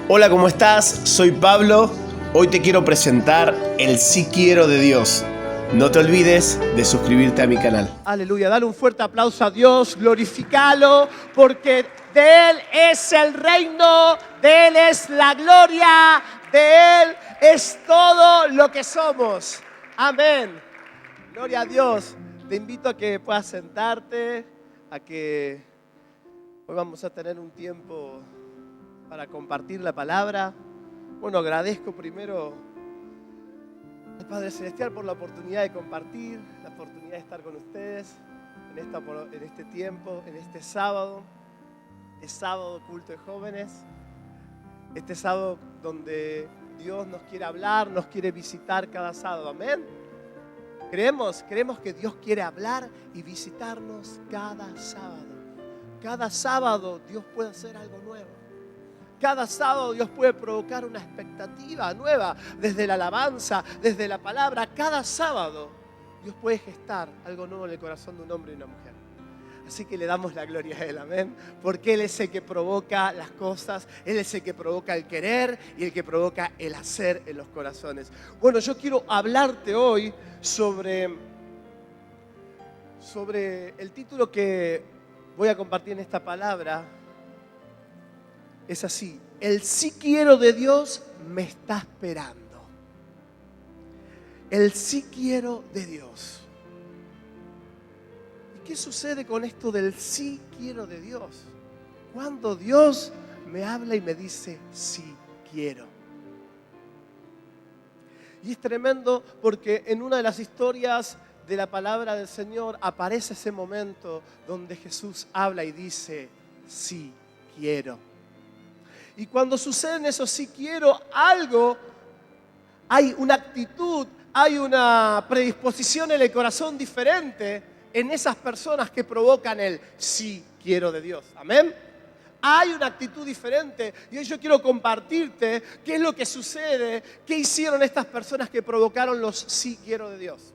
Hola, ¿cómo estás? Soy Pablo. Hoy te quiero presentar el Sí Quiero de Dios. No te olvides de suscribirte a mi canal. Aleluya, dale un fuerte aplauso a Dios, glorificalo, porque de Él es el reino, de Él es la gloria, de Él es todo lo que somos. Amén. Gloria a Dios. Te invito a que puedas sentarte, a que hoy vamos a tener un tiempo para compartir la palabra. Bueno, agradezco primero al Padre Celestial por la oportunidad de compartir, la oportunidad de estar con ustedes en este tiempo, en este sábado. Es sábado culto de jóvenes. Este sábado donde Dios nos quiere hablar, nos quiere visitar cada sábado. Amén. Creemos que Dios quiere hablar y visitarnos cada sábado. Cada sábado Dios puede hacer algo nuevo. Cada sábado Dios puede provocar una expectativa nueva desde la alabanza, desde la palabra. Cada sábado Dios puede gestar algo nuevo en el corazón de un hombre y una mujer. Así que le damos la gloria a Él, amén. Porque Él es el que provoca las cosas, Él es el que provoca el querer y el que provoca el hacer en los corazones. Bueno, yo quiero hablarte hoy sobre el título que voy a compartir en esta palabra. Es así: el sí quiero de Dios me está esperando. El sí quiero de Dios. ¿Y qué sucede con esto del sí quiero de Dios? Cuando Dios me habla y me dice sí quiero. Y es tremendo porque en una de las historias de la palabra del Señor aparece ese momento donde Jesús habla y dice sí quiero. Y cuando suceden esos sí quiero, algo, hay una actitud, hay una predisposición en el corazón diferente en esas personas que provocan el sí quiero de Dios. Amén. Hay una actitud diferente y hoy yo quiero compartirte qué es lo que sucede, qué hicieron estas personas que provocaron los sí quiero de Dios.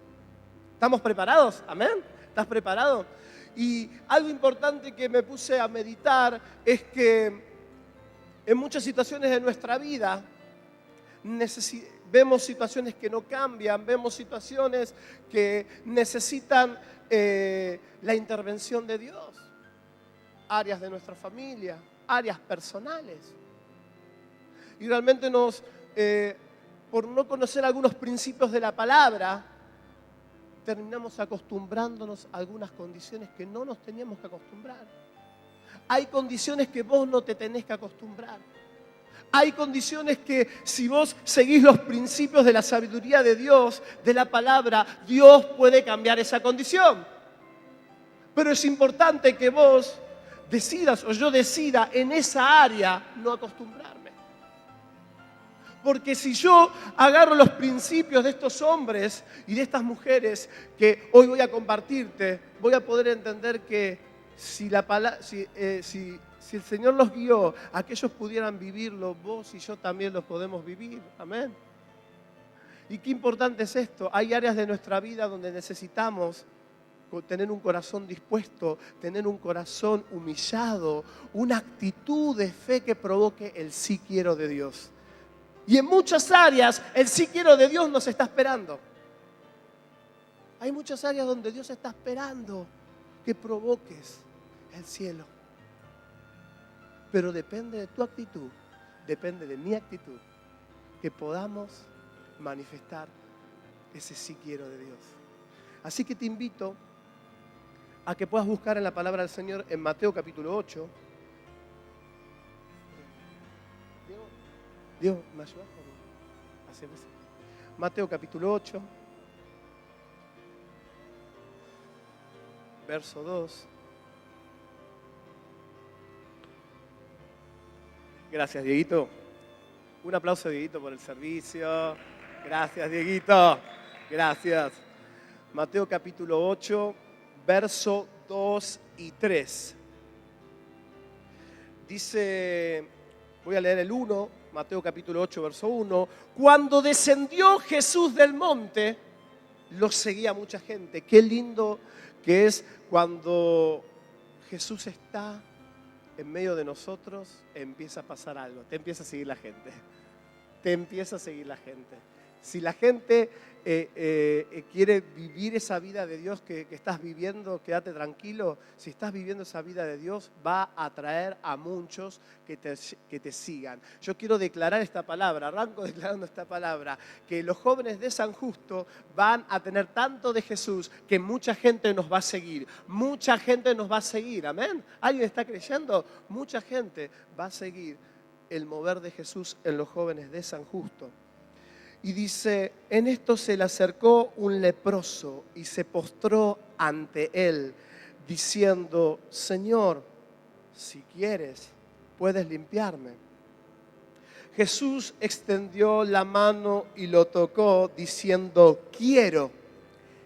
¿Estamos preparados? Amén. ¿Estás preparado? Y algo importante que me puse a meditar es que en muchas situaciones de nuestra vida vemos situaciones que no cambian, vemos situaciones que necesitan la intervención de Dios. Áreas de nuestra familia, áreas personales. Y realmente por no conocer algunos principios de la palabra, terminamos acostumbrándonos a algunas condiciones que no nos teníamos que acostumbrar. Hay condiciones que vos no te tenés que acostumbrar. Hay condiciones que si vos seguís los principios de la sabiduría de Dios, de la palabra, Dios puede cambiar esa condición. Pero es importante que vos decidas o yo decida en esa área no acostumbrarme. Porque si yo agarro los principios de estos hombres y de estas mujeres que hoy voy a compartirte, voy a poder entender que si el Señor los guió a que ellos pudieran vivirlo, vos y yo también lo podemos vivir. Amén. Y qué importante es esto. Hay áreas de nuestra vida donde necesitamos tener un corazón dispuesto, tener un corazón humillado, una actitud de fe que provoque el sí quiero de Dios. Y en muchas áreas el sí quiero de Dios nos está esperando. Hay muchas áreas donde Dios está esperando que provoques el cielo. Pero depende de tu actitud, depende de mi actitud, que podamos manifestar ese sí quiero de Dios. Así que te invito a que puedas buscar en la palabra del Señor en Mateo capítulo 8. Diego, ¿me ayudas? Mateo capítulo 8, verso 2. Gracias, Dieguito. Un aplauso, Dieguito, por el servicio. Gracias, Dieguito. Gracias. Mateo capítulo 8, verso 2 y 3. Dice, voy a leer el 1, Mateo capítulo 8, verso 1. Cuando descendió Jesús del monte, lo seguía mucha gente. Qué lindo que es cuando Jesús está en medio de nosotros empieza a pasar algo. Te empieza a seguir la gente. Te empieza a seguir la gente. Si la gente quiere vivir esa vida de Dios que estás viviendo, quédate tranquilo. Si estás viviendo esa vida de Dios, va a atraer a muchos que te sigan. Yo quiero declarar esta palabra, arranco declarando esta palabra, que los jóvenes de San Justo van a tener tanto de Jesús que mucha gente nos va a seguir. Mucha gente nos va a seguir, amén. ¿Alguien está creyendo? Mucha gente va a seguir el mover de Jesús en los jóvenes de San Justo. Y dice, en esto se le acercó un leproso y se postró ante él, diciendo, Señor, si quieres, puedes limpiarme. Jesús extendió la mano y lo tocó, diciendo, quiero.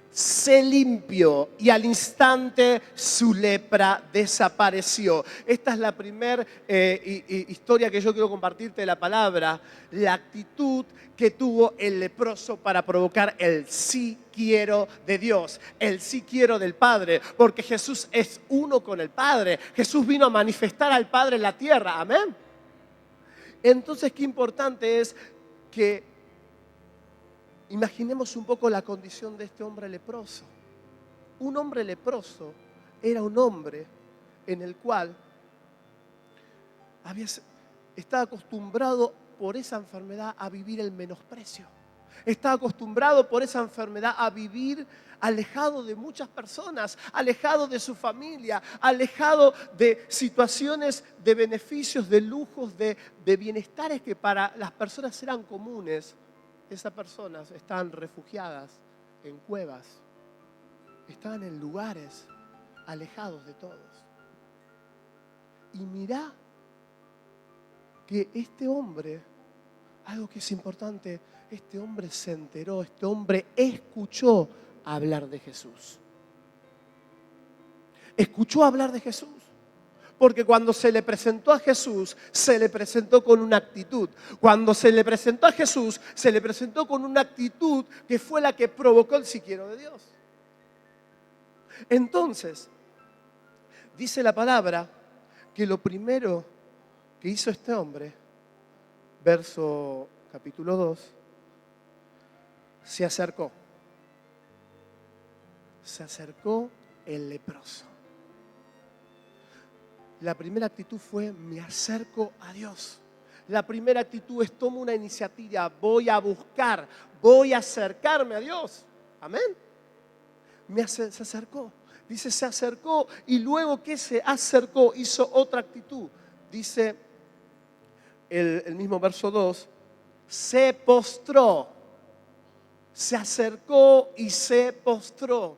Se limpió y al instante su lepra desapareció. Esta es la primera historia que yo quiero compartirte de la palabra, la actitud que tuvo el leproso para provocar el sí quiero de Dios, el sí quiero del Padre, porque Jesús es uno con el Padre. Jesús vino a manifestar al Padre en la tierra, amén. Entonces, qué importante es que imaginemos un poco la condición de este hombre leproso. Un hombre leproso era un hombre en el cual estaba acostumbrado por esa enfermedad a vivir el menosprecio. Estaba acostumbrado por esa enfermedad a vivir alejado de muchas personas, alejado de su familia, alejado de situaciones de beneficios, de lujos, de bienestares que para las personas eran comunes. Esas personas estaban refugiadas en cuevas, estaban en lugares alejados de todos. Y mirá que este hombre, algo que es importante, este hombre se enteró, este hombre escuchó hablar de Jesús. Escuchó hablar de Jesús. Porque cuando se le presentó a Jesús, se le presentó con una actitud. Cuando se le presentó a Jesús, se le presentó con una actitud que fue la que provocó el sí quiero de Dios. Entonces, dice la palabra que lo primero que hizo este hombre, verso capítulo 2, se acercó. Se acercó el leproso. La primera actitud fue, me acerco a Dios. La primera actitud es, tomo una iniciativa, voy a buscar, voy a acercarme a Dios. Amén. Se acercó. Dice, se acercó y luego que se acercó hizo otra actitud. Dice el mismo verso 2, se postró. Se acercó y se postró.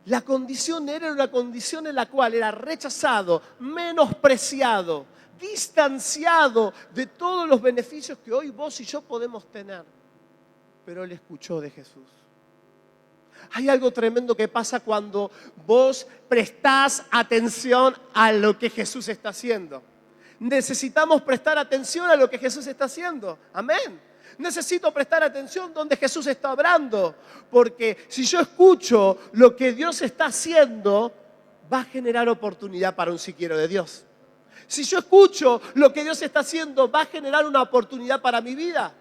La condición era una condición en la cual era rechazado, menospreciado, distanciado de todos los beneficios que hoy vos y yo podemos tener. Pero él escuchó de Jesús. Hay algo tremendo que pasa cuando vos prestás atención a lo que Jesús está haciendo. Necesitamos prestar atención a lo que Jesús está haciendo. Amén. Necesito prestar atención donde Jesús está obrando, porque si yo escucho lo que Dios está haciendo, va a generar oportunidad para un sí quiero de Dios. Si yo escucho lo que Dios está haciendo, va a generar una oportunidad para mi vida.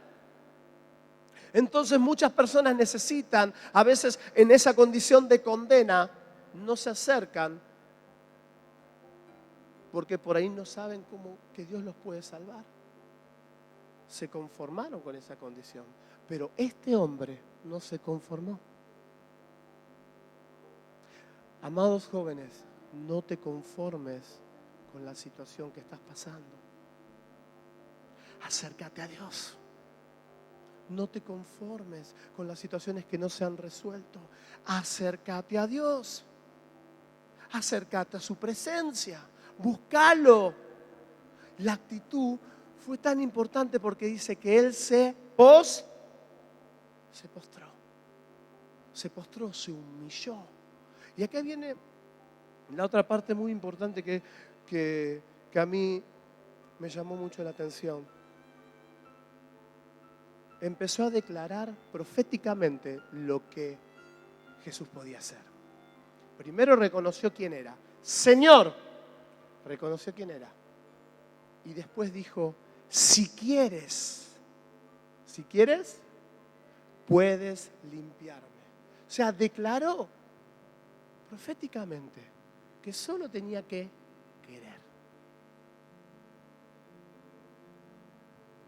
Entonces muchas personas necesitan, a veces en esa condición de condena, no se acercan porque por ahí no saben cómo que Dios los puede salvar. Se conformaron con esa condición. Pero este hombre no se conformó. Amados jóvenes, no te conformes con la situación que estás pasando. Acércate a Dios. No te conformes con las situaciones que no se han resuelto. Acércate a Dios. Acércate a su presencia. Búscalo. La actitud fue tan importante porque dice que él se postró. Se postró, se humilló. Y acá viene la otra parte muy importante que a mí me llamó mucho la atención. Empezó a declarar proféticamente lo que Jesús podía hacer. Primero reconoció quién era. Señor, reconoció quién era. Y después dijo, si quieres, puedes limpiarme. O sea, declaró proféticamente que solo tenía que querer.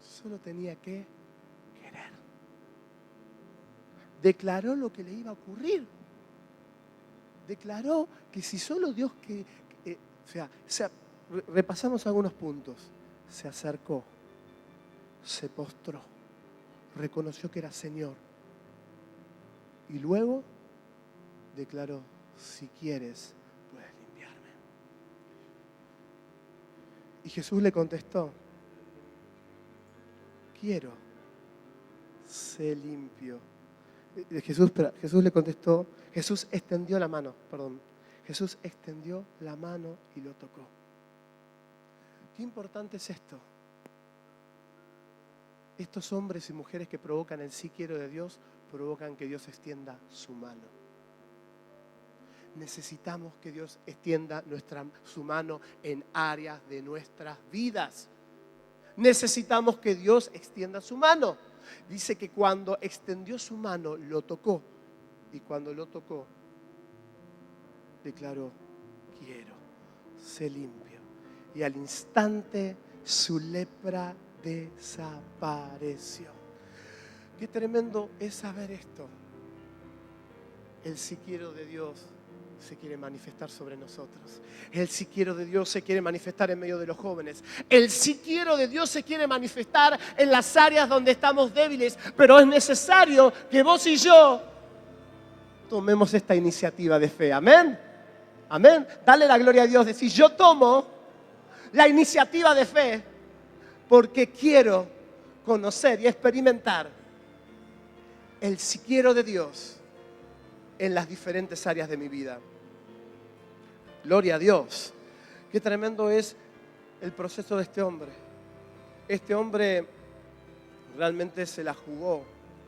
Solo tenía que querer. Declaró lo que le iba a ocurrir. Declaró que si solo Dios repasamos algunos puntos. Se acercó, se postró, reconoció que era Señor. Y luego declaró, si quieres, puedes limpiarme. Y Jesús le contestó, quiero, sé limpio. Jesús le contestó, Jesús extendió la mano y lo tocó. Qué importante es esto. Estos hombres y mujeres que provocan el sí quiero de Dios, provocan que Dios extienda su mano. Necesitamos que Dios extienda su mano en áreas de nuestras vidas. Necesitamos que Dios extienda su mano. Dice que cuando extendió su mano, lo tocó. Y cuando lo tocó, declaró, quiero, sé limpio. Y al instante su lepra desapareció. Qué tremendo es saber esto. El sí quiero de Dios se quiere manifestar sobre nosotros. El sí quiero de Dios se quiere manifestar en medio de los jóvenes. El sí quiero de Dios se quiere manifestar en las áreas donde estamos débiles. Pero es necesario que vos y yo tomemos esta iniciativa de fe. Amén. Amén. Dale la gloria a Dios. Decir, yo tomo la iniciativa de fe porque quiero conocer y experimentar el sí quiero de Dios en las diferentes áreas de mi vida. Gloria a Dios. Qué tremendo es el proceso de este hombre. Este hombre realmente se la jugó.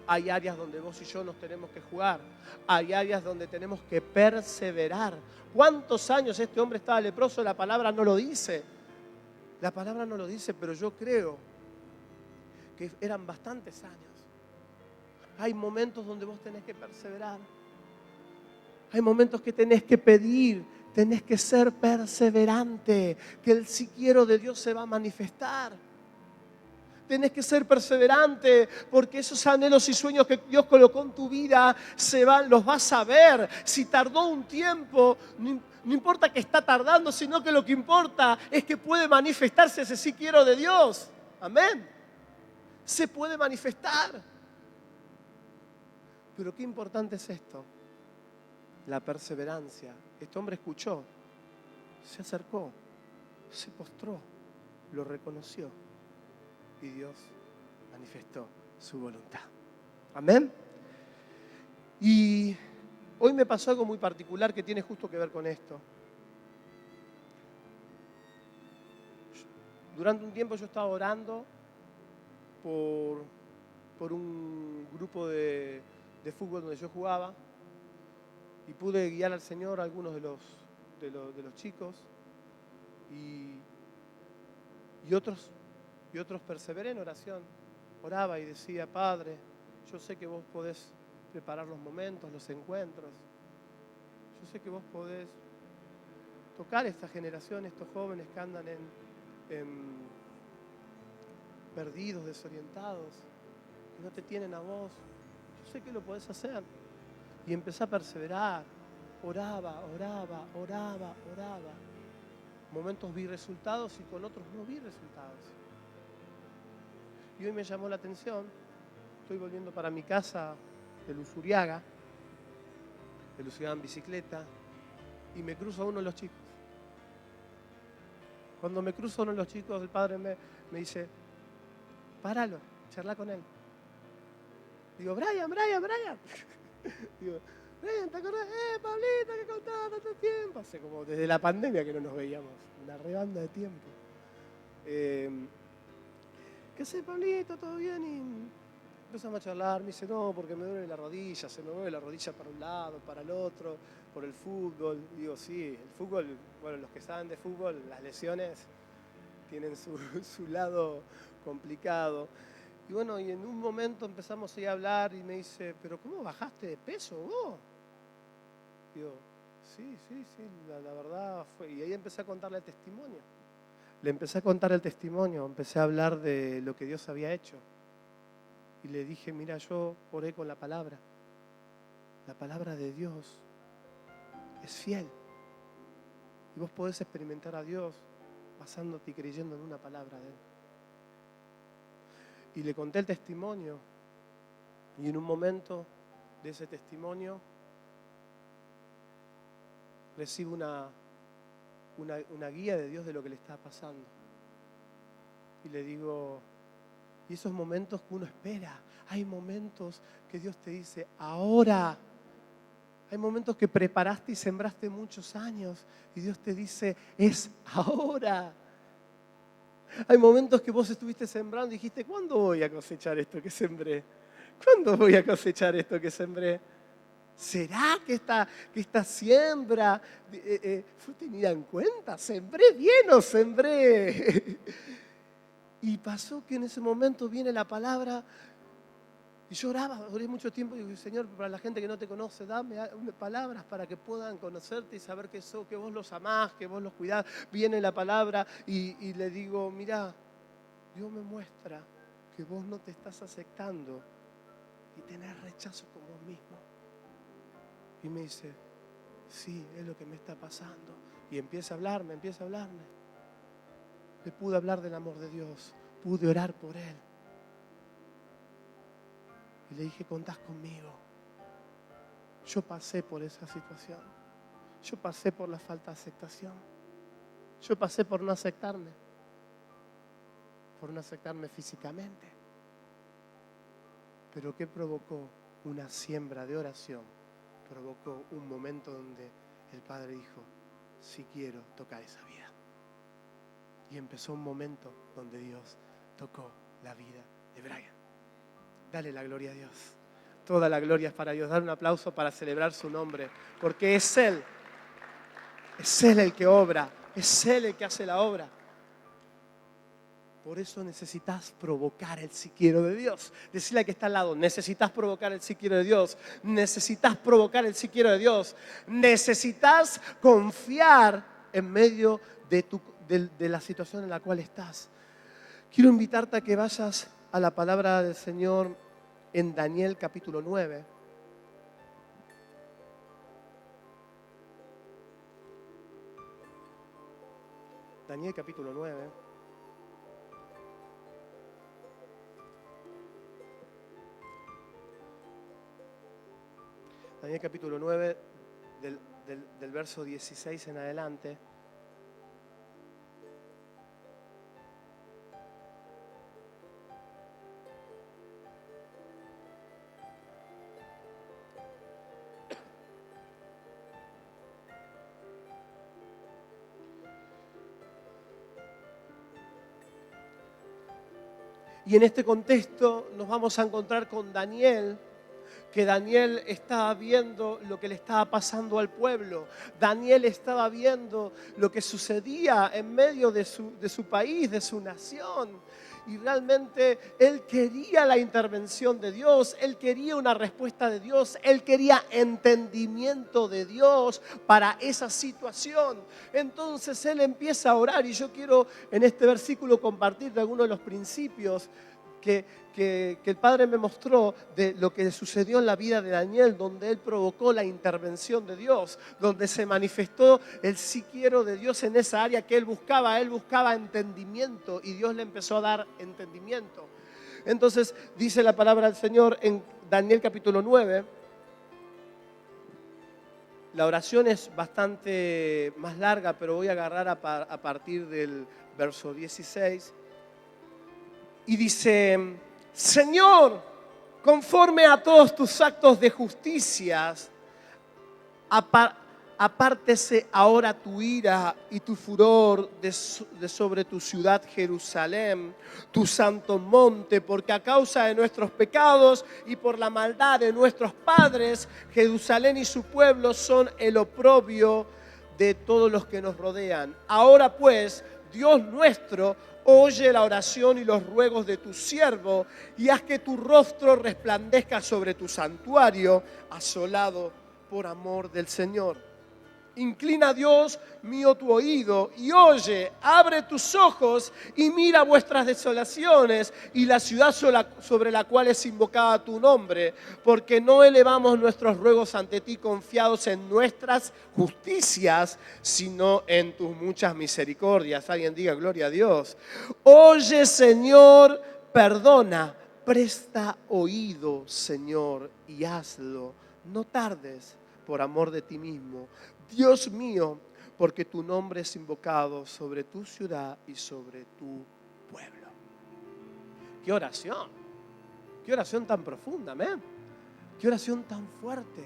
Hay áreas donde vos y yo nos tenemos que jugar. Hay áreas donde tenemos que perseverar. ¿Cuántos años este hombre estaba leproso? La palabra no lo dice. La palabra no lo dice, pero yo creo que eran bastantes años. Hay momentos donde vos tenés que perseverar. Hay momentos que tenés que pedir, tenés que ser perseverante, que el sí quiero de Dios se va a manifestar. Tenés que ser perseverante porque esos anhelos y sueños que Dios colocó en tu vida los vas a ver. Si tardó un tiempo, no importa que está tardando, sino que lo que importa es que puede manifestarse ese sí quiero de Dios. Amén. Se puede manifestar. Pero qué importante es esto. La perseverancia. Este hombre escuchó, se acercó, se postró, lo reconoció y Dios manifestó su voluntad. Amén. Y hoy me pasó algo muy particular que tiene justo que ver con esto. Durante un tiempo yo estaba orando por un grupo de fútbol donde yo jugaba. Y pude guiar al Señor a algunos de los chicos y otros perseveré en oración. Oraba y decía, Padre, yo sé que vos podés preparar los momentos, los encuentros. Yo sé que vos podés tocar esta generación, estos jóvenes que andan perdidos, desorientados, que no te tienen a vos. Yo sé que lo podés hacer. Y empecé a perseverar. Oraba. Momentos vi resultados y con otros no vi resultados. Y hoy me llamó la atención. Estoy volviendo para mi casa de Luzuriaga en bicicleta, y me cruzo a uno de los chicos. Cuando me cruzo a uno de los chicos, el padre me dice, páralo, charla con él. Digo, Brian. Digo, ¿te acordás? Pablito, que contaba tanto tiempo. Hace como desde la pandemia que no nos veíamos. Una rebanda de tiempo. ¿Qué haces, Pablito? ¿Todo bien? Y empezamos a charlar. Me dice, no, porque me duele la rodilla. Se me mueve la rodilla para un lado, para el otro. por el fútbol. Digo, sí, el fútbol, bueno, los que saben de fútbol, las lesiones tienen su lado complicado. Y bueno, y en un momento empezamos a hablar y me dice, ¿pero cómo bajaste de peso vos? Digo, sí, la verdad fue. Y ahí empecé a contarle el testimonio. Le empecé a contar el testimonio, empecé a hablar de lo que Dios había hecho. Y le dije, mira, yo oré con la palabra. La palabra de Dios es fiel. Y vos podés experimentar a Dios basándote y creyendo en una palabra de Él. Y le conté el testimonio. Y en un momento de ese testimonio recibo una guía de Dios de lo que le estaba pasando. Y le digo, y esos momentos que uno espera, hay momentos que Dios te dice, ahora. Hay momentos que preparaste y sembraste muchos años y Dios te dice, es ahora. Hay momentos que vos estuviste sembrando y dijiste, ¿cuándo voy a cosechar esto que sembré? ¿Cuándo voy a cosechar esto que sembré? ¿Será que esta siembra fue tenida en cuenta? ¿Sembré bien o sembré? Y pasó que en ese momento viene la palabra y yo oré mucho tiempo y digo, Señor, para la gente que no te conoce, dame palabras para que puedan conocerte y saber que vos los amás, que vos los cuidás. Viene la palabra y le digo, mira, Dios me muestra que vos no te estás aceptando y tenés rechazo con vos mismo. Y me dice, sí, es lo que me está pasando. Y empieza a hablarme. Le pude hablar del amor de Dios, pude orar por Él. Y le dije, contás conmigo. Yo pasé por esa situación. Yo pasé por la falta de aceptación. Yo pasé por no aceptarme. Por no aceptarme físicamente. Pero ¿qué provocó? Una siembra de oración. Provocó un momento donde el Padre dijo, sí quiero tocar esa vida. Y empezó un momento donde Dios tocó la vida de Brian. Dale la gloria a Dios. Toda la gloria es para Dios. Dar un aplauso para celebrar su nombre. Porque es Él. Es Él el que obra. Es Él el que hace la obra. Por eso necesitas provocar el sí quiero de Dios. Decirle al que está al lado, necesitas provocar el sí quiero de Dios. Necesitas provocar el sí quiero de Dios. Necesitas confiar en medio de la situación en la cual estás. Quiero invitarte a que vayas a la palabra del Señor en Daniel capítulo 9. Daniel capítulo 9. Daniel capítulo 9, del verso 16 en adelante. Y en este contexto nos vamos a encontrar con Daniel, que Daniel estaba viendo lo que le estaba pasando al pueblo. Daniel estaba viendo lo que sucedía en medio de su país, de su nación. Y realmente él quería la intervención de Dios, él quería una respuesta de Dios, él quería entendimiento de Dios para esa situación. Entonces él empieza a orar y yo quiero en este versículo compartir algunos de los principios que el Padre me mostró de lo que sucedió en la vida de Daniel, donde él provocó la intervención de Dios, donde se manifestó el sí quiero de Dios en esa área que él buscaba entendimiento y Dios le empezó a dar entendimiento. Entonces dice la palabra del Señor en Daniel capítulo 9, la oración es bastante más larga, pero voy a agarrar a partir del verso 16. Y dice, Señor, conforme a todos tus actos de justicia, apártese ahora tu ira y tu furor de sobre tu ciudad Jerusalén, tu santo monte, porque a causa de nuestros pecados y por la maldad de nuestros padres, Jerusalén y su pueblo son el oprobio de todos los que nos rodean. Ahora pues, Dios nuestro, oye la oración y los ruegos de tu siervo y haz que tu rostro resplandezca sobre tu santuario asolado por amor del Señor. Inclina, Dios mío, tu oído y oye, abre tus ojos y mira vuestras desolaciones y la ciudad sobre la cual es invocada tu nombre, porque no elevamos nuestros ruegos ante ti confiados en nuestras justicias, sino en tus muchas misericordias. Alguien diga gloria a Dios. Oye, Señor, perdona, presta oído, Señor, y hazlo. No tardes por amor de ti mismo. Dios mío, porque tu nombre es invocado sobre tu ciudad y sobre tu pueblo. ¡Qué oración! ¡Qué oración tan profunda, amén! ¡Qué oración tan fuerte!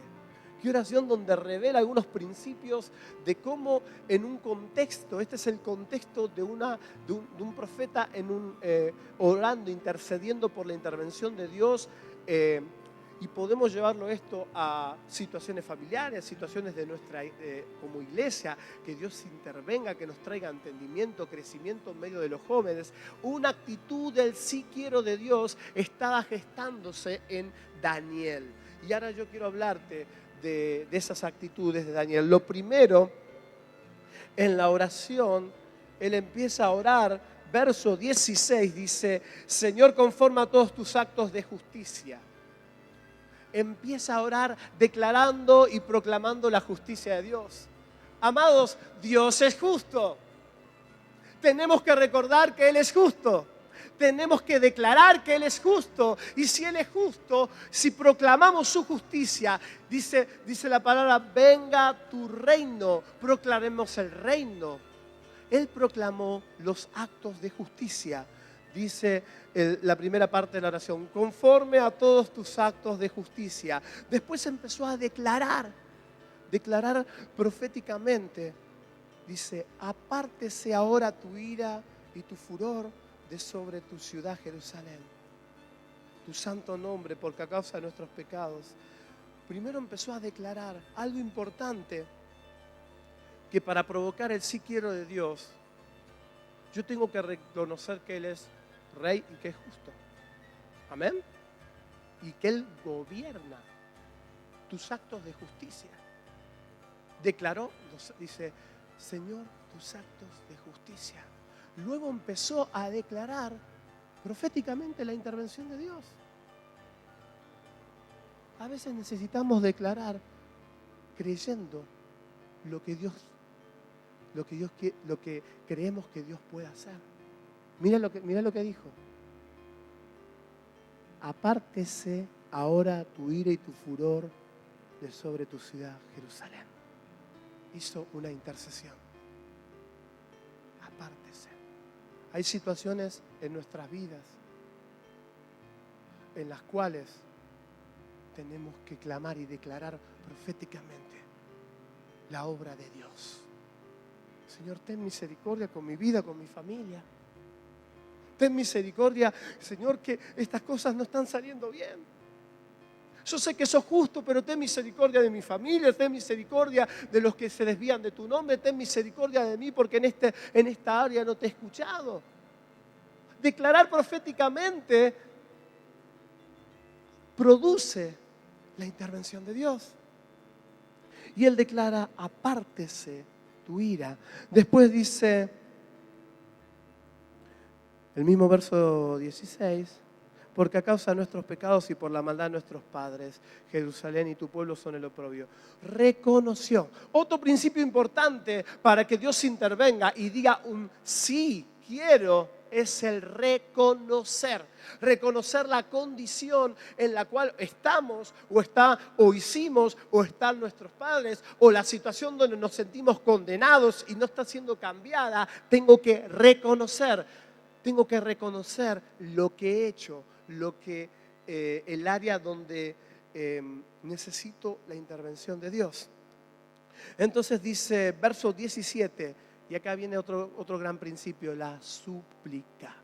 ¡Qué oración donde revela algunos principios de cómo en un contexto, este es el contexto de un profeta orando, intercediendo por la intervención de Dios, y podemos llevarlo esto a situaciones familiares, situaciones de nuestra como iglesia, que Dios intervenga, que nos traiga entendimiento, crecimiento en medio de los jóvenes. Una actitud del sí quiero de Dios estaba gestándose en Daniel. Y ahora yo quiero hablarte de esas actitudes de Daniel. Lo primero, en la oración, él empieza a orar, verso 16 dice, Señor, conforma a todos tus actos de justicia. Empieza a orar declarando y proclamando la justicia de Dios. Amados, Dios es justo. Tenemos que recordar que Él es justo. Tenemos que declarar que Él es justo. Y si Él es justo, si proclamamos su justicia, dice la palabra, venga tu reino, proclamemos el reino. Él proclamó los actos de justicia. Dice la primera parte de la oración, conforme a todos tus actos de justicia. Después empezó a declarar proféticamente. Dice, apártese ahora tu ira y tu furor de sobre tu ciudad Jerusalén, tu santo nombre, porque a causa de nuestros pecados. Primero empezó a declarar algo importante, que para provocar el sí quiero de Dios, yo tengo que reconocer que Él es Rey y que es justo. Amén. Y que Él gobierna tus actos de justicia. Declaró, dice, Señor, tus actos de justicia. Luego empezó a declarar proféticamente la intervención de Dios. A veces necesitamos declarar creyendo lo que creemos que Dios puede hacer. Mira lo que dijo. Apártese ahora tu ira y tu furor de sobre tu ciudad, Jerusalén. Hizo una intercesión. Apártese. Hay situaciones en nuestras vidas en las cuales tenemos que clamar y declarar proféticamente la obra de Dios. Señor, ten misericordia con mi vida, con mi familia. Ten misericordia, Señor, que estas cosas no están saliendo bien. Yo sé que sos justo, pero ten misericordia de mi familia, ten misericordia de los que se desvían de tu nombre, ten misericordia de mí porque en esta área no te he escuchado. Declarar proféticamente produce la intervención de Dios. Y Él declara, apártese tu ira. Después dice, el mismo verso 16, porque a causa de nuestros pecados y por la maldad de nuestros padres, Jerusalén y tu pueblo son el oprobio. Reconoció. Otro principio importante para que Dios intervenga y diga un sí, quiero, es el reconocer. Reconocer la condición en la cual estamos o hicimos o están nuestros padres, o la situación donde nos sentimos condenados y no está siendo cambiada. Tengo que reconocer lo que he hecho, el área donde necesito la intervención de Dios. Entonces dice, verso 17, y acá viene otro gran principio, la súplica.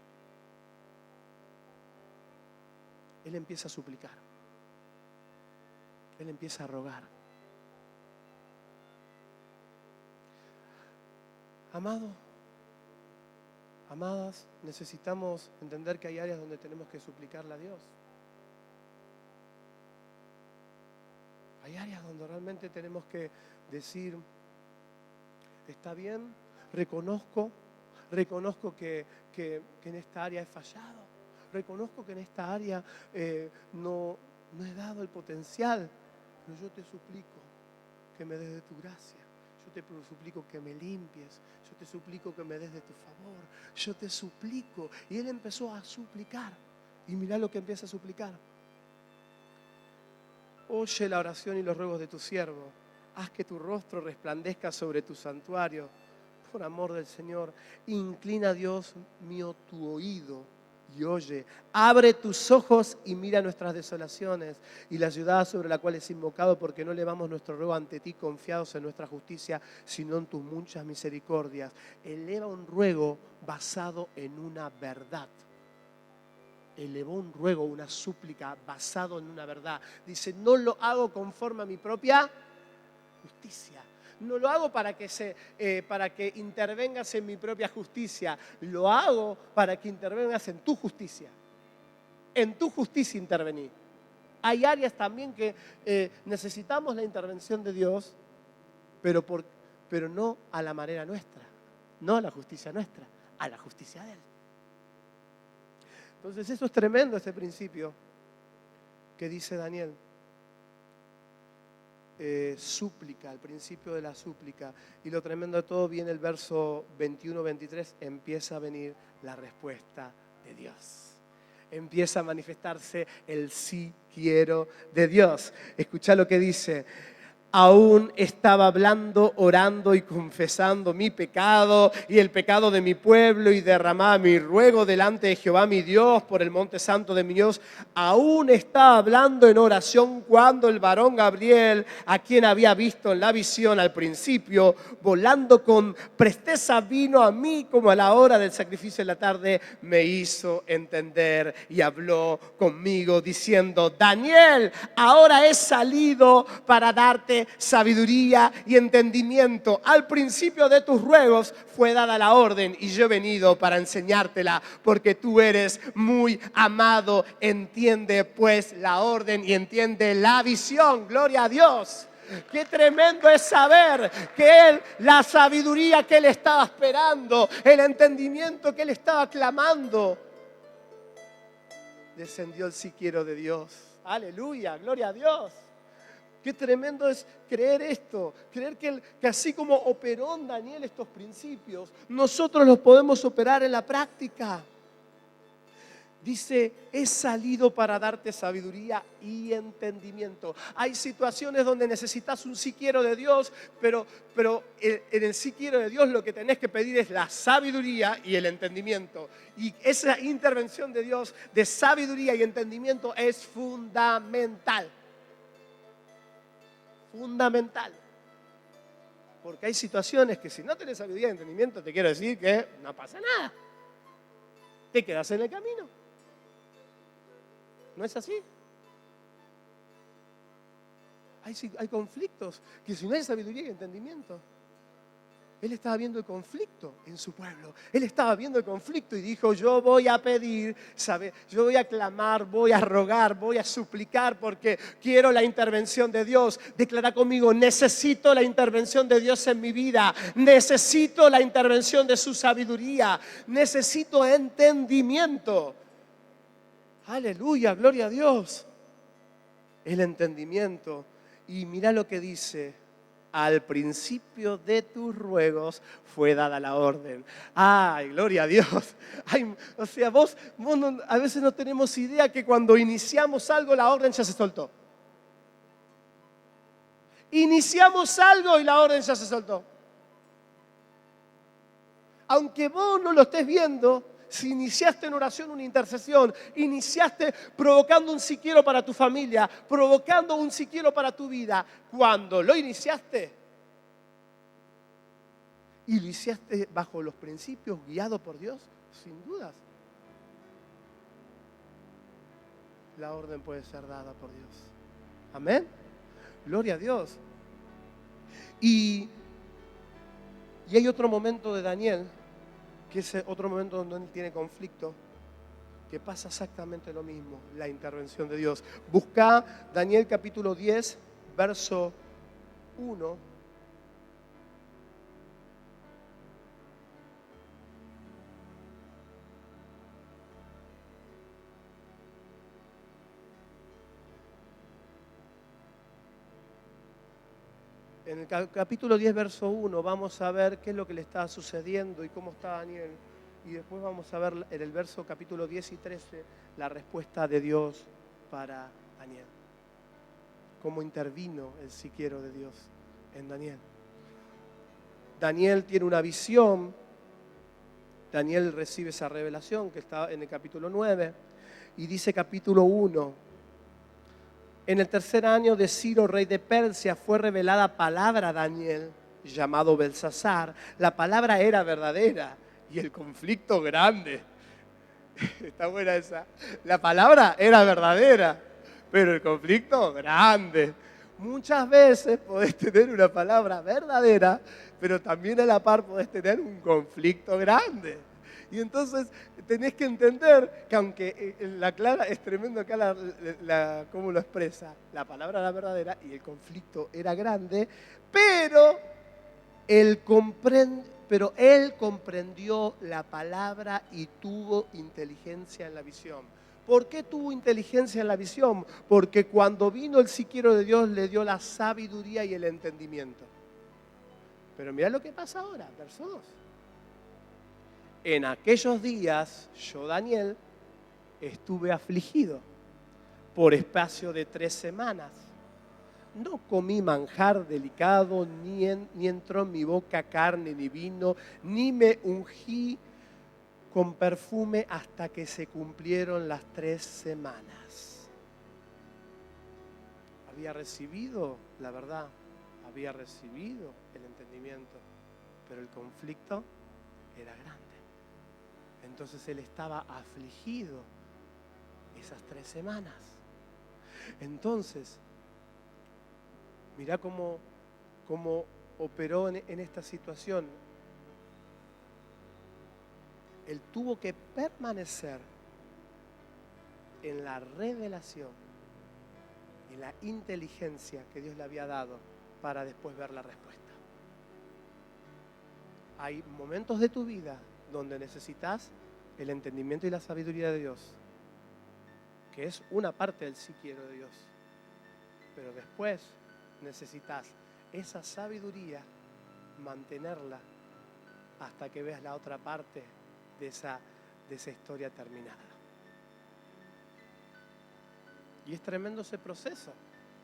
Él empieza a suplicar. Él empieza a rogar. Amado, amadas, necesitamos entender que hay áreas donde tenemos que suplicarle a Dios. Hay áreas donde realmente tenemos que decir, está bien, reconozco que en esta área he fallado, reconozco que en esta área no he dado el potencial, pero yo te suplico que me des de tu gracia. Yo te suplico que me limpies. Yo te suplico que me des de tu favor. Yo te suplico. Y él empezó a suplicar. Y mirá lo que empieza a suplicar. Oye la oración y los ruegos de tu siervo. Haz que tu rostro resplandezca sobre tu santuario. Por amor del Señor, inclina, Dios mío, tu oído y oye. Abre tus ojos y mira nuestras desolaciones y la ciudad sobre la cual es invocado, porque no elevamos nuestro ruego ante ti confiados en nuestra justicia, sino en tus muchas misericordias. Eleva un ruego basado en una verdad. Elevó un ruego, una súplica basado en una verdad. Dice, no lo hago conforme a mi propia justicia. No lo hago para que intervengas en mi propia justicia. Lo hago para que intervengas en tu justicia. En tu justicia intervení. Hay áreas también que necesitamos la intervención de Dios, pero no a la manera nuestra. No a la justicia nuestra, a la justicia de Él. Entonces eso es tremendo, este principio que dice Daniel. Súplica, el principio de la súplica. Y lo tremendo de todo viene el verso 21-23, empieza a venir la respuesta de Dios. Empieza a manifestarse el sí quiero de Dios. Escuchá lo que dice. Aún estaba hablando, orando y confesando mi pecado y el pecado de mi pueblo, y derramaba mi ruego delante de Jehová mi Dios por el monte santo de mi Dios. Aún estaba hablando en oración cuando el varón Gabriel, a quien había visto en la visión al principio, volando con presteza vino a mí como a la hora del sacrificio de la tarde, me hizo entender y habló conmigo diciendo, Daniel, ahora he salido para darte sabiduría y entendimiento. Al principio de tus ruegos fue dada la orden y yo he venido para enseñártela, porque tú eres muy amado. Entiende pues la orden y entiende la visión. Gloria a Dios. Qué tremendo es saber que la sabiduría que él estaba esperando, el entendimiento que él estaba clamando, descendió el sí quiero de Dios. Aleluya, gloria a Dios. Qué tremendo es creer esto, creer que así como operó en Daniel estos principios, nosotros los podemos operar en la práctica. Dice, he salido para darte sabiduría y entendimiento. Hay situaciones donde necesitas un sí quiero de Dios, pero en el sí quiero de Dios lo que tenés que pedir es la sabiduría y el entendimiento. Y esa intervención de Dios de sabiduría y entendimiento es fundamental. Fundamental. Porque hay situaciones que si no tenés sabiduría y entendimiento, te quiero decir que no pasa nada. Te quedas en el camino. ¿No es así? Hay conflictos que si no hay sabiduría y entendimiento. Él estaba viendo el conflicto en su pueblo. Él estaba viendo el conflicto y dijo, yo voy a pedir, ¿sabe? Yo voy a clamar, voy a rogar, voy a suplicar porque quiero la intervención de Dios. Declara conmigo, necesito la intervención de Dios en mi vida. Necesito la intervención de su sabiduría. Necesito entendimiento. Aleluya, gloria a Dios. El entendimiento. Y mira lo que dice. Al principio de tus ruegos fue dada la orden. ¡Ay, gloria a Dios! Ay, o sea, vos no, a veces no tenemos idea que cuando iniciamos algo, la orden ya se soltó. Iniciamos algo y la orden ya se soltó. Aunque vos no lo estés viendo, si iniciaste en oración una intercesión, iniciaste provocando un sí quiero para tu familia, provocando un sí quiero para tu vida, cuando lo iniciaste, ¿Y lo hiciste bajo los principios, guiado por Dios? Sin dudas. La orden puede ser dada por Dios. Amén. Gloria a Dios. Y hay otro momento de Daniel, que es otro momento donde él tiene conflicto, que pasa exactamente lo mismo, la intervención de Dios. Busca Daniel capítulo 10, verso 1. En el capítulo 10, verso 1, vamos a ver qué es lo que le está sucediendo y cómo está Daniel. Y después vamos a ver en el verso capítulo 10 y 13 la respuesta de Dios para Daniel. Cómo intervino el siquiero de Dios en Daniel. Daniel tiene una visión. Daniel recibe esa revelación que está en el capítulo 9. Y dice capítulo 1. En el tercer año de Ciro, rey de Persia, fue revelada palabra a Daniel, llamado Belsasar. La palabra era verdadera y el conflicto grande. Está buena esa. La palabra era verdadera, pero el conflicto grande. Muchas veces podés tener una palabra verdadera, pero también a la par podés tener un conflicto grande. Y entonces tenés que entender que aunque la clara es tremendo acá cómo lo expresa, la palabra era verdadera y el conflicto era grande, pero él comprendió la palabra y tuvo inteligencia en la visión. ¿Por qué tuvo inteligencia en la visión? Porque cuando vino el siquiero de Dios le dio la sabiduría y el entendimiento. Pero mirá lo que pasa ahora, verso 2. En aquellos días, yo, Daniel, estuve afligido por espacio de 3 semanas. No comí manjar delicado, ni entró en mi boca carne ni vino, ni me ungí con perfume hasta que se cumplieron las 3 semanas. Había recibido la verdad, había recibido el entendimiento, pero el conflicto era grande. Entonces él estaba afligido esas 3 semanas. Entonces, mirá cómo operó en esta situación. Él tuvo que permanecer en la revelación y la inteligencia que Dios le había dado para después ver la respuesta. Hay momentos de tu vida donde necesitas el entendimiento y la sabiduría de Dios, que es una parte del siquiero de Dios. Pero después necesitas esa sabiduría, mantenerla hasta que veas la otra parte de esa historia terminada. Y es tremendo ese proceso.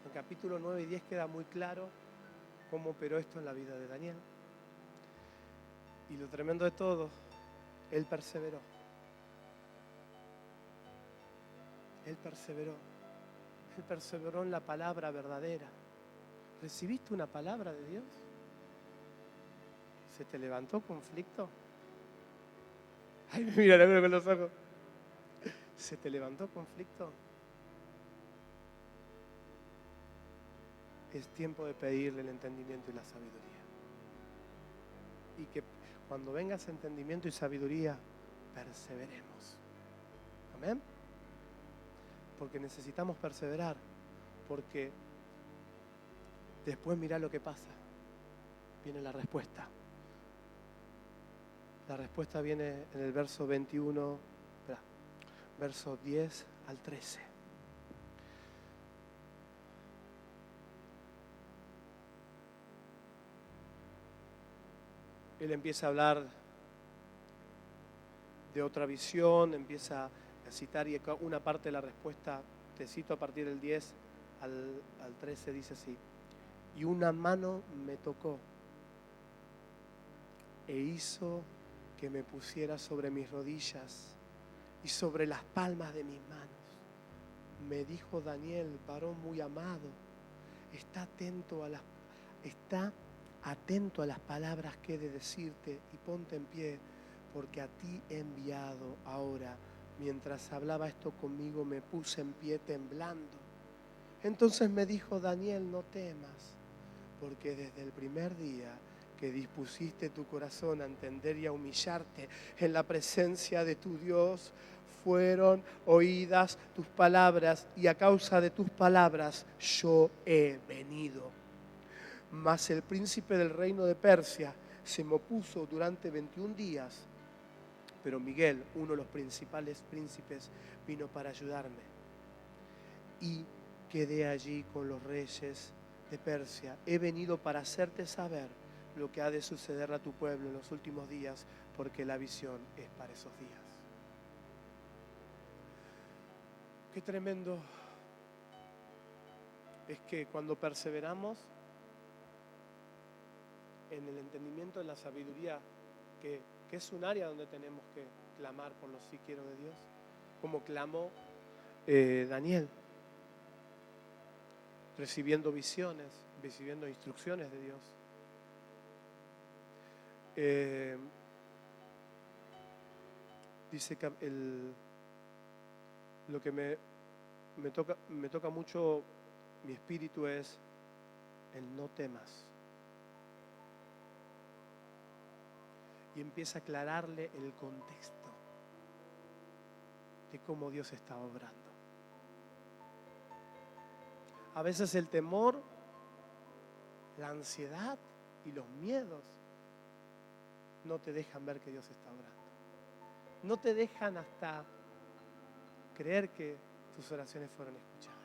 En capítulo 9 y 10 queda muy claro cómo operó esto en la vida de Daniel. Y lo tremendo de todo, él perseveró. Él perseveró. Él perseveró en la palabra verdadera. ¿Recibiste una palabra de Dios? ¿Se te levantó conflicto? Ay, mira, lo veo con los ojos. ¿Se te levantó conflicto? Es tiempo de pedirle el entendimiento y la sabiduría. Y que cuando venga ese entendimiento y sabiduría, perseveremos. Amén. Porque necesitamos perseverar. Porque después mirá lo que pasa. Viene la respuesta. La respuesta viene en el verso 21, verso 10 al 13. Él empieza a hablar de otra visión, empieza a citar y una parte de la respuesta, te cito a partir del 10 al 13, dice así: y una mano me tocó e hizo que me pusiera sobre mis rodillas y sobre las palmas de mis manos. Me dijo: Daniel, varón muy amado, está atento a las palabras que he de decirte y ponte en pie, porque a ti he enviado ahora. Mientras hablaba esto conmigo, me puse en pie temblando. Entonces me dijo: Daniel, no temas, porque desde el primer día que dispusiste tu corazón a entender y a humillarte en la presencia de tu Dios, fueron oídas tus palabras, y a causa de tus palabras yo he venido. Mas el príncipe del reino de Persia se me opuso durante 21 días, pero Miguel, uno de los principales príncipes, vino para ayudarme. Y quedé allí con los reyes de Persia. He venido para hacerte saber lo que ha de suceder a tu pueblo en los últimos días, porque la visión es para esos días. Qué tremendo es que cuando perseveramos en el entendimiento, en la sabiduría, que es un área donde tenemos que clamar por los sí quiero de Dios, como clamó Daniel, recibiendo visiones, recibiendo instrucciones de Dios. Dice que lo que me toca mucho mi espíritu es el no temas. Y empieza a aclararle el contexto de cómo Dios está obrando. A veces el temor, la ansiedad y los miedos no te dejan ver que Dios está obrando. No te dejan hasta creer que tus oraciones fueron escuchadas,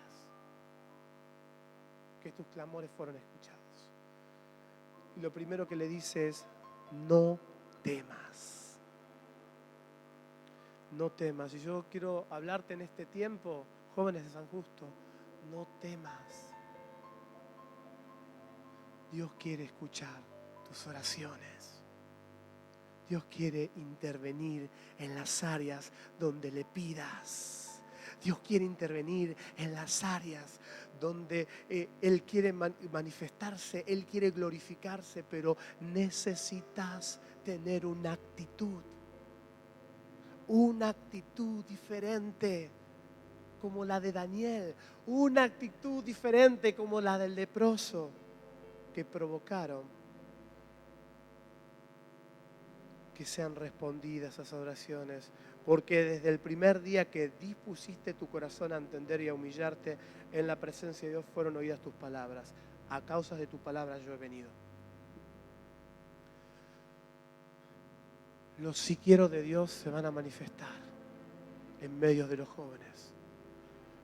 que tus clamores fueron escuchados. Y lo primero que le dice es: no temas. No temas. Y yo quiero hablarte en este tiempo, jóvenes de San Justo, no temas. Dios quiere escuchar tus oraciones. Dios quiere intervenir en las áreas donde le pidas. Dios quiere intervenir en las áreas donde Él quiere manifestarse, Él quiere glorificarse, pero necesitas tener una actitud diferente como la de Daniel, una actitud diferente como la del leproso, que provocaron que sean respondidas esas oraciones, porque desde el primer día que dispusiste tu corazón a entender y a humillarte en la presencia de Dios, fueron oídas tus palabras. A causa de tu palabra yo he venido. Los sí quiero de Dios se van a manifestar en medio de los jóvenes,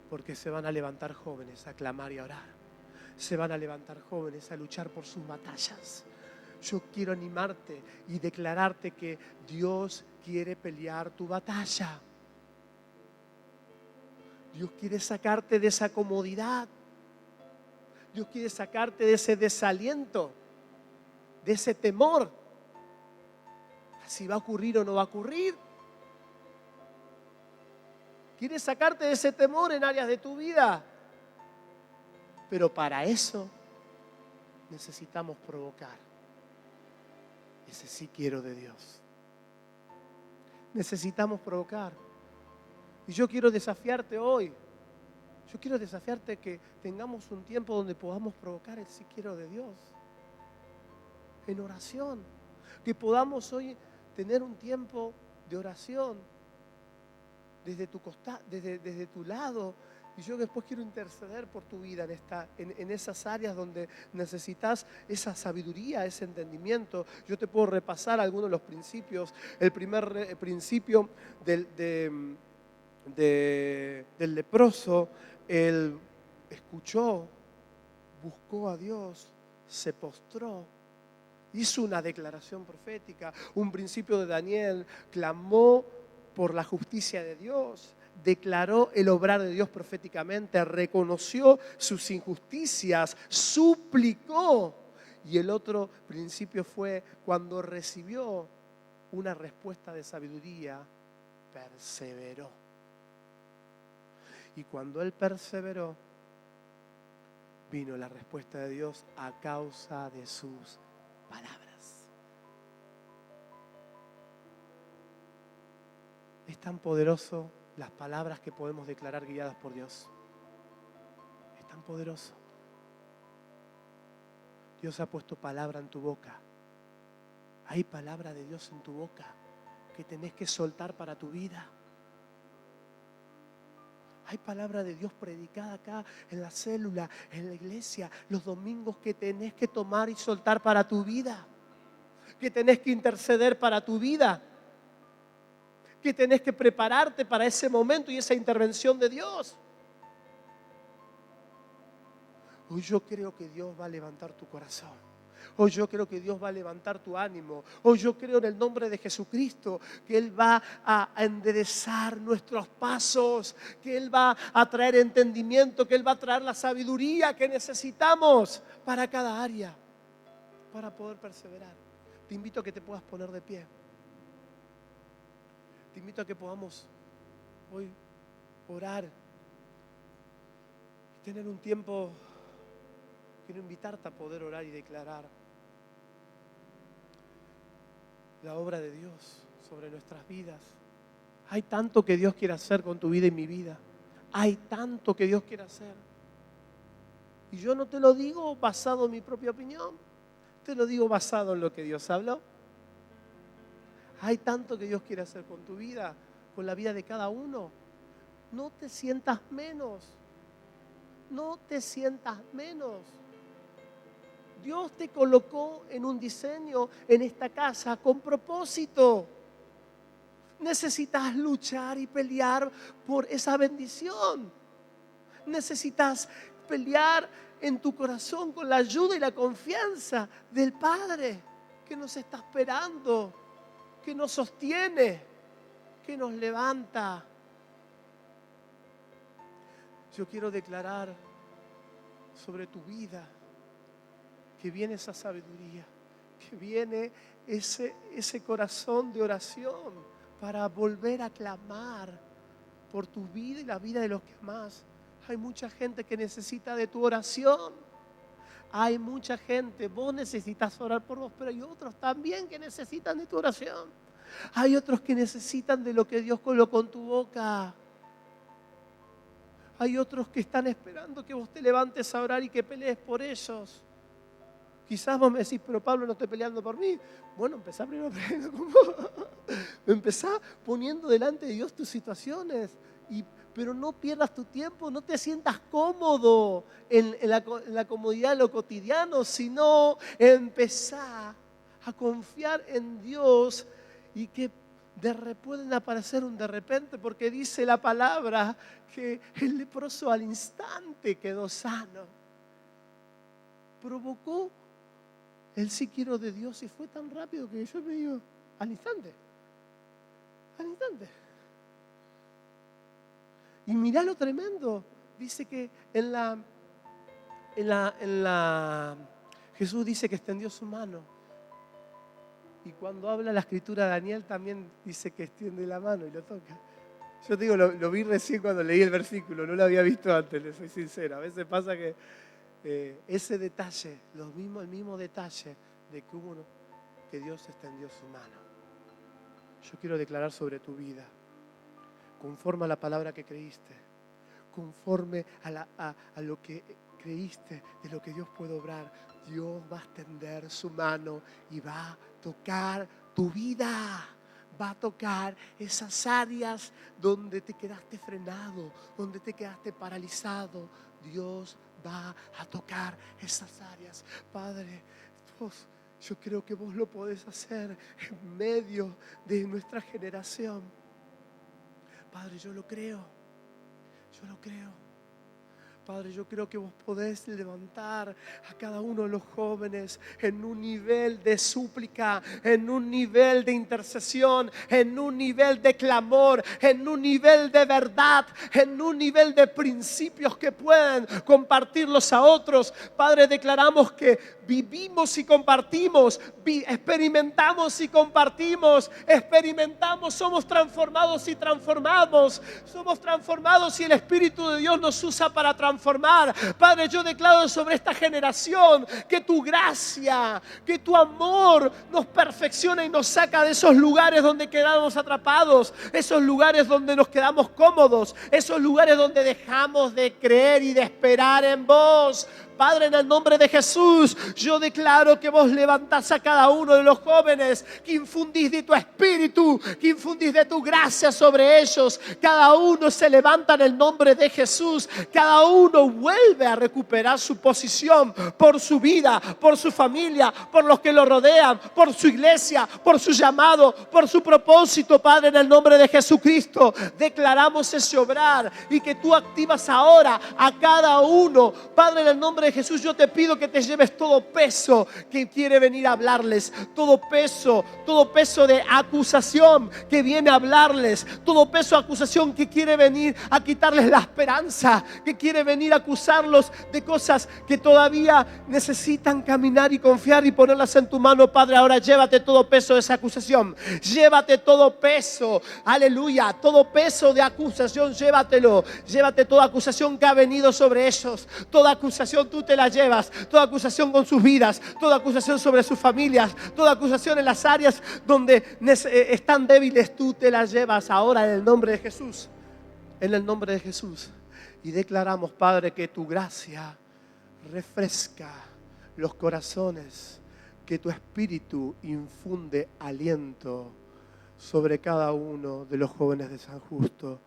porque se van a levantar jóvenes a clamar y a orar. Se van a levantar jóvenes a luchar por sus batallas. Yo quiero animarte y declararte que Dios quiere pelear tu batalla. Dios quiere sacarte de esa comodidad. Dios quiere sacarte de ese desaliento, de ese temor. Si va a ocurrir o no va a ocurrir. Quiere sacarte de ese temor en áreas de tu vida. Pero para eso necesitamos provocar ese sí quiero de Dios. Necesitamos provocar. Y yo quiero desafiarte hoy. Yo quiero desafiarte que tengamos un tiempo donde podamos provocar el sí quiero de Dios. En oración. Que podamos hoy tener un tiempo de oración desde tu costado, desde tu lado. Y yo después quiero interceder por tu vida en esas áreas donde necesitas esa sabiduría, ese entendimiento. Yo te puedo repasar algunos de los principios. El primer principio del leproso: él escuchó, buscó a Dios, se postró, hizo una declaración profética. Un principio de Daniel: clamó por la justicia de Dios, declaró el obrar de Dios proféticamente, reconoció sus injusticias, suplicó. Y el otro principio fue cuando recibió una respuesta de sabiduría, perseveró. Y cuando él perseveró, vino la respuesta de Dios a causa de sus palabras. Es tan poderoso las palabras que podemos declarar guiadas por Dios. Es tan poderoso. Dios ha puesto palabra en tu boca. Hay palabra de Dios en tu boca que tenés que soltar para tu vida. Hay palabra de Dios predicada acá en la célula, en la iglesia, los domingos que tenés que tomar y soltar para tu vida. Que tenés que interceder para tu vida. Que tenés que prepararte para ese momento y esa intervención de Dios. Hoy yo creo que Dios va a levantar tu corazón. Hoy yo creo que Dios va a levantar tu ánimo. Hoy yo creo en el nombre de Jesucristo que Él va a enderezar nuestros pasos, que Él va a traer entendimiento, que Él va a traer la sabiduría que necesitamos para cada área, para poder perseverar. Te invito a que te puedas poner de pie. Te invito a que podamos hoy orar y tener un tiempo. Quiero invitarte a poder orar y declarar la obra de Dios sobre nuestras vidas. Hay tanto que Dios quiere hacer con tu vida y mi vida. Hay tanto que Dios quiere hacer. Y yo no te lo digo basado en mi propia opinión. Te lo digo basado en lo que Dios habló. Hay tanto que Dios quiere hacer con tu vida, con la vida de cada uno. No te sientas menos. No te sientas menos. Dios te colocó en un diseño en esta casa con propósito. Necesitas luchar y pelear por esa bendición. Necesitas pelear en tu corazón con la ayuda y la confianza del Padre que nos está esperando, que nos sostiene, que nos levanta. Yo quiero declarar sobre tu vida que viene esa sabiduría, que viene ese corazón de oración para volver a clamar por tu vida y la vida de los que más. Hay mucha gente que necesita de tu oración. Hay mucha gente, vos necesitas orar por vos, pero hay otros también que necesitan de tu oración. Hay otros que necesitan de lo que Dios colocó en tu boca. Hay otros que están esperando que vos te levantes a orar y que pelees por ellos. Quizás vos me decís, pero Pablo, no estoy peleando por mí. Bueno, empezá primero peleando con vos. Empezá poniendo delante de Dios tus situaciones. Pero no pierdas tu tiempo, no te sientas cómodo en la comodidad de lo cotidiano, sino empezá a confiar en Dios y que pueden aparecer un de repente, porque dice la palabra que el leproso al instante quedó sano. Provocó el sí quiero de Dios y fue tan rápido que yo me digo, al instante. Y mirá lo tremendo. Dice que Jesús dice que extendió su mano. Y cuando habla la escritura, Daniel también dice que extiende la mano y lo toca. Yo te digo, lo vi recién cuando leí el versículo, no lo había visto antes, le soy sincero. A veces pasa que ese detalle, el mismo detalle de que Dios extendió su mano. Yo quiero declarar sobre tu vida, conforme a la palabra que creíste, conforme a lo que creíste, de lo que Dios puede obrar. Dios va a extender su mano y va a tocar tu vida. Va a tocar esas áreas donde te quedaste frenado, donde te quedaste paralizado. Dios va a tocar esas áreas. Padre, yo creo que vos lo podés hacer en medio de nuestra generación. Padre, yo lo creo. Padre, yo creo que vos podés levantar a cada uno de los jóvenes en un nivel de súplica, en un nivel de intercesión, en un nivel de clamor, en un nivel de verdad, en un nivel de principios que puedan compartirlos a otros. Padre, declaramos que vivimos y compartimos, experimentamos y compartimos, somos transformados y transformamos, somos transformados y el Espíritu de Dios nos usa para transformar. transformar. Padre, yo declaro sobre esta generación que tu gracia, que tu amor nos perfecciona y nos saca de esos lugares donde quedamos atrapados, esos lugares donde nos quedamos cómodos, esos lugares donde dejamos de creer y de esperar en vos. Padre, en el nombre de Jesús, yo declaro que vos levantás a cada uno de los jóvenes, que infundís de tu espíritu, que infundís de tu gracia sobre ellos. Cada uno se levanta en el nombre de Jesús. Cada uno vuelve a recuperar su posición por su vida, por su familia, por los que lo rodean, por su iglesia, por su llamado, por su propósito. Padre, en el nombre de Jesucristo, declaramos ese obrar y que tú activas ahora a cada uno. Padre, en el nombre de Jesús, yo te pido que te lleves todo peso que quiere venir a hablarles, todo peso de acusación que viene a hablarles, todo peso de acusación que quiere venir a quitarles la esperanza, que quiere venir a acusarlos de cosas que todavía necesitan caminar y confiar y ponerlas en tu mano. Padre, ahora llévate todo peso de esa acusación, llévate todo peso, aleluya, todo peso de acusación, llévatelo, llévate toda acusación que ha venido sobre ellos, toda acusación tú te la llevas, toda acusación con sus vidas, toda acusación sobre sus familias, toda acusación en las áreas donde están débiles, tú te la llevas ahora en el nombre de Jesús, en el nombre de Jesús. Y declaramos, Padre, que tu gracia refresca los corazones, que tu espíritu infunde aliento sobre cada uno de los jóvenes de San Justo,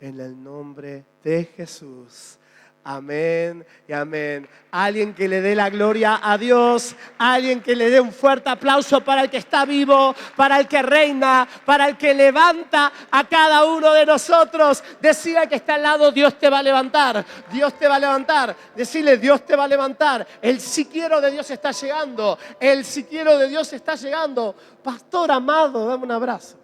en el nombre de Jesús. Amén y amén. Alguien que le dé la gloria a Dios, alguien que le dé un fuerte aplauso para el que está vivo, para el que reina, para el que levanta a cada uno de nosotros. Decirle al que está al lado, Dios te va a levantar, Dios te va a levantar. Decirle, Dios te va a levantar. El si quiero de Dios está llegando, el si quiero de Dios está llegando. Pastor amado, dame un abrazo.